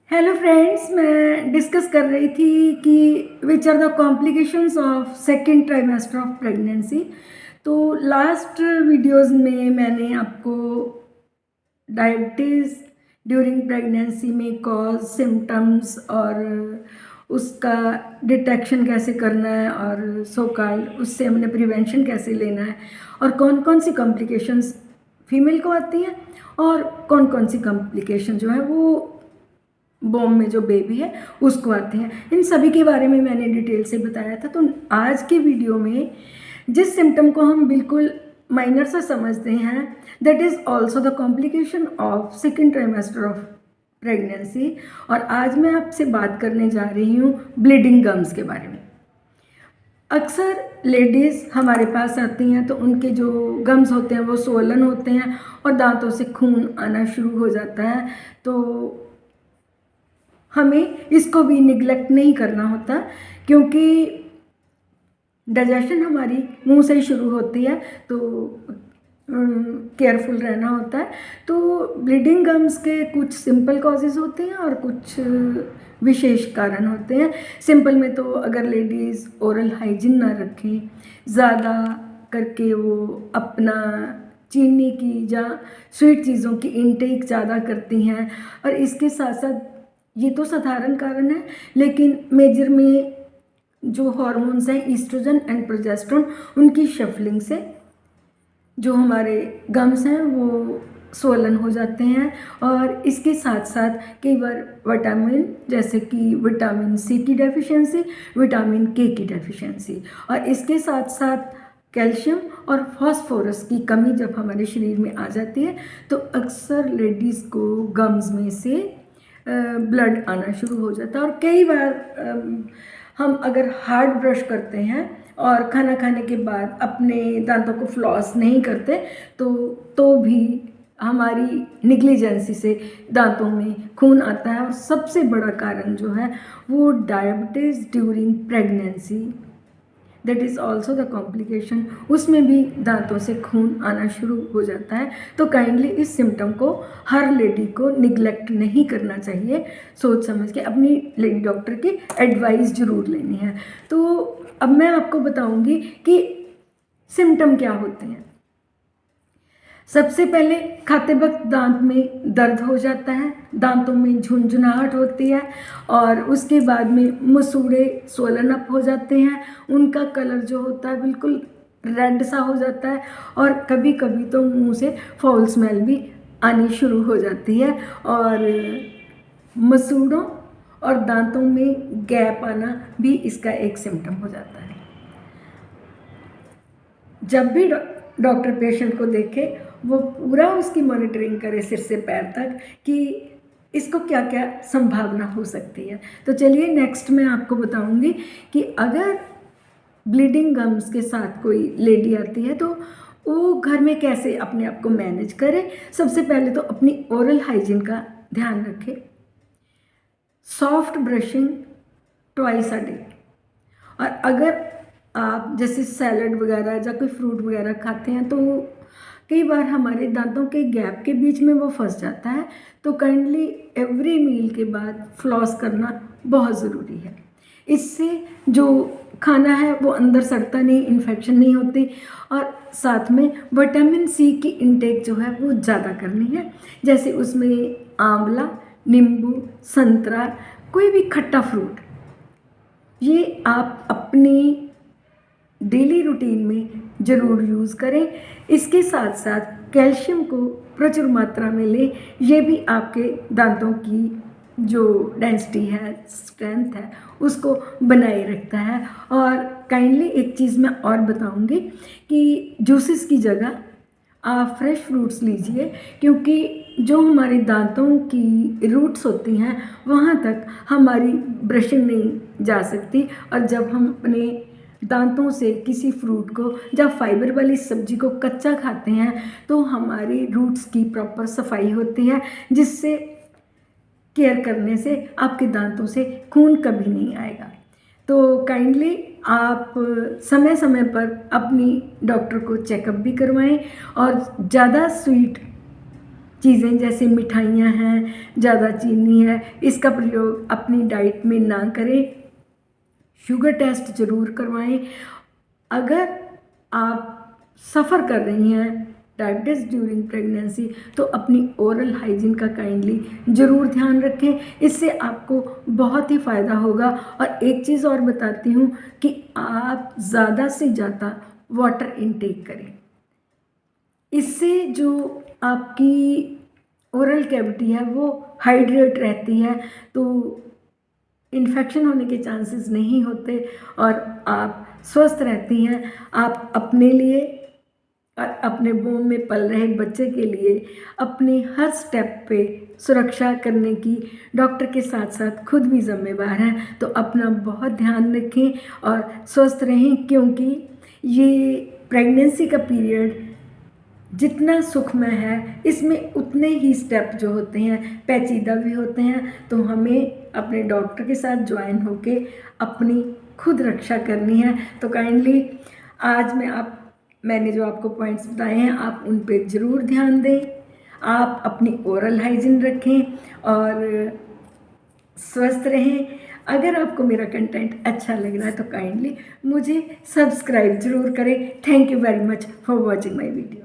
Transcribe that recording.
Hello friends, मैं discuss कर रही थी कि which are the complications of second trimester of pregnancy. तो लास्ट वीडियोस में मैंने आपको डायबिटीज़ ड्यूरिंग प्रेगनेंसी में कॉज, सिम्टम्स और उसका डिटेक्शन कैसे करना है और सो कॉल्ड उससे हमने प्रिवेंशन कैसे लेना है और कौन कौन सी कॉम्प्लिकेशंस फीमेल को आती हैं और कौन कौन सी कॉम्प्लिकेशन जो है वो बॉम में जो बेबी है उसको आते हैं, इन सभी के बारे में मैंने डिटेल से बताया था। तो आज के वीडियो में जिस सिम्टम को हम बिल्कुल माइनर सा समझते हैं, that is also the complication of second trimester of pregnancy. और आज मैं आपसे बात करने जा रही हूँ ब्लीडिंग गम्स के बारे में। अक्सर लेडीज़ हमारे पास आती हैं तो उनके जो गम्स होते हैं वो स्वोलन होते हैं और दांतों से खून आना शुरू हो जाता है। तो हमें इसको भी निगलेक्ट नहीं करना होता, क्योंकि डाइजेशन हमारी मुंह से ही शुरू होती है, तो केयरफुल रहना होता है। तो ब्लीडिंग गम्स के कुछ सिंपल कॉजेज़ होते हैं और कुछ विशेष कारण होते हैं। सिंपल में तो अगर लेडीज़ ओरल हाइजीन ना रखें, ज़्यादा करके वो अपना चीनी की या स्वीट चीज़ों की इनटेक ज़्यादा करती हैं, और इसके साथ साथ ये तो साधारण कारण है, लेकिन मेजर में जो हार्मोन्स हैं ईस्ट्रोजन एंड प्रोजेस्टेरोन, उनकी शफलिंग से जो हमारे गम्स हैं वो स्वोलन हो जाते हैं। और इसके साथ साथ कई बार विटामिन, जैसे कि विटामिन सी की डेफिशिएंसी, विटामिन के की डेफिशिएंसी, और इसके साथ साथ कैल्शियम और फास्फोरस की कमी जब हमारे शरीर में आ जाती है तो अक्सर लेडीज़ को गम्स में से ब्लड आना शुरू हो जाता है। और कई बार हम अगर हार्ड ब्रश करते हैं और खाना खाने के बाद अपने दांतों को फ्लॉस नहीं करते तो भी हमारी निग्लिजेंसी से दांतों में खून आता है। और सबसे बड़ा कारण जो है वो diabetes during pregnancy, that is also the complication, उसमें भी दांतों से खून आना शुरू हो जाता है। तो काइंडली इस सिम्टम को हर लेडी को निगलेक्ट नहीं करना चाहिए, सोच समझ के अपनी लेडी डॉक्टर की एडवाइस ज़रूर लेनी है। तो अब मैं आपको बताऊंगी कि सिम्टम क्या होते हैं। सबसे पहले खाते वक्त दांत में दर्द हो जाता है, दांतों में झुनझुनाहट होती है, और उसके बाद में मसूड़े स्वोलन अप हो जाते हैं, उनका कलर जो होता है बिल्कुल रेड सा हो जाता है, और कभी कभी तो मुंह से फाउल स्मेल भी आनी शुरू हो जाती है। और मसूड़ों और दांतों में गैप आना भी इसका एक सिम्टम हो जाता है। जब भी डॉक्टर पेशेंट को देखे वो पूरा उसकी मॉनिटरिंग करे सिर से पैर तक कि इसको क्या क्या संभावना हो सकती है। तो चलिए नेक्स्ट मैं आपको बताऊंगी कि अगर ब्लीडिंग गम्स के साथ कोई लेडी आती है तो वो घर में कैसे अपने आप को मैनेज करे। सबसे पहले तो अपनी ओरल हाइजीन का ध्यान रखें, soft brushing twice a day. और अगर आप जैसे सैलड वगैरह या कोई फ्रूट वगैरह खाते हैं तो कई बार हमारे दांतों के गैप के बीच में वो फंस जाता है, तो काइंडली एवरी मील के बाद फ्लॉस करना बहुत ज़रूरी है। इससे जो खाना है वो अंदर सड़ता नहीं, इन्फेक्शन नहीं होती। और साथ में विटामिन सी की इनटेक जो है वो ज़्यादा करनी है, जैसे उसमें आंवला, नींबू, संतरा, कोई भी खट्टा फ्रूट, ये आप अपनी डेली रूटीन में ज़रूर यूज़ करें। इसके साथ साथ कैल्शियम को प्रचुर मात्रा में लें, ये भी आपके दांतों की जो डेंसिटी है, स्ट्रेंथ है, उसको बनाए रखता है। और काइंडली एक चीज़ मैं और बताऊंगी कि जूसेस की जगह आप फ्रेश फ्रूट्स लीजिए, क्योंकि जो हमारे दांतों की रूट्स होती हैं वहाँ तक हमारी ब्रशिंग नहीं जा सकती, और जब हम अपने दांतों से किसी फ्रूट को या फाइबर वाली सब्जी को कच्चा खाते हैं तो हमारी रूट्स की प्रॉपर सफाई होती है, जिससे केयर करने से आपके दांतों से खून कभी नहीं आएगा। तो काइंडली आप समय समय पर अपनी डॉक्टर को चेकअप भी करवाएं, और ज़्यादा स्वीट चीज़ें जैसे मिठाइयाँ हैं, ज़्यादा चीनी है, इसका प्रयोग अपनी डाइट में ना करें। शुगर टेस्ट ज़रूर करवाएं। अगर आप सफ़र कर रही हैं डायबिटीज़ ड्यूरिंग प्रेगनेंसी तो अपनी ओरल हाइजीन का काइंडली ज़रूर ध्यान रखें, इससे आपको बहुत ही फ़ायदा होगा। और एक चीज़ और बताती हूँ कि आप ज़्यादा से ज़्यादा वाटर इनटेक करें, इससे जो आपकी ओरल कैविटी है वो हाइड्रेट रहती है, तो इन्फेक्शन होने के चांसेस नहीं होते और आप स्वस्थ रहती हैं। आप अपने लिए और अपने वोम में पल रहे बच्चे के लिए अपने हर स्टेप पे सुरक्षा करने की डॉक्टर के साथ साथ खुद भी ज़िम्मेवार हैं। तो अपना बहुत ध्यान रखें और स्वस्थ रहें, क्योंकि ये प्रेगनेंसी का पीरियड जितना सुखमय है इसमें उतने ही स्टेप जो होते हैं पेचीदा भी होते हैं। तो हमें अपने डॉक्टर के साथ ज्वाइन होके अपनी खुद रक्षा करनी है। तो काइंडली आज मैंने जो आपको पॉइंट्स बताए हैं आप उन पे ज़रूर ध्यान दें। आप अपनी ओरल हाइजीन रखें और स्वस्थ रहें। अगर आपको मेरा कंटेंट अच्छा लग रहा है तो काइंडली मुझे सब्सक्राइब ज़रूर करें। Thank you very much for watching my video.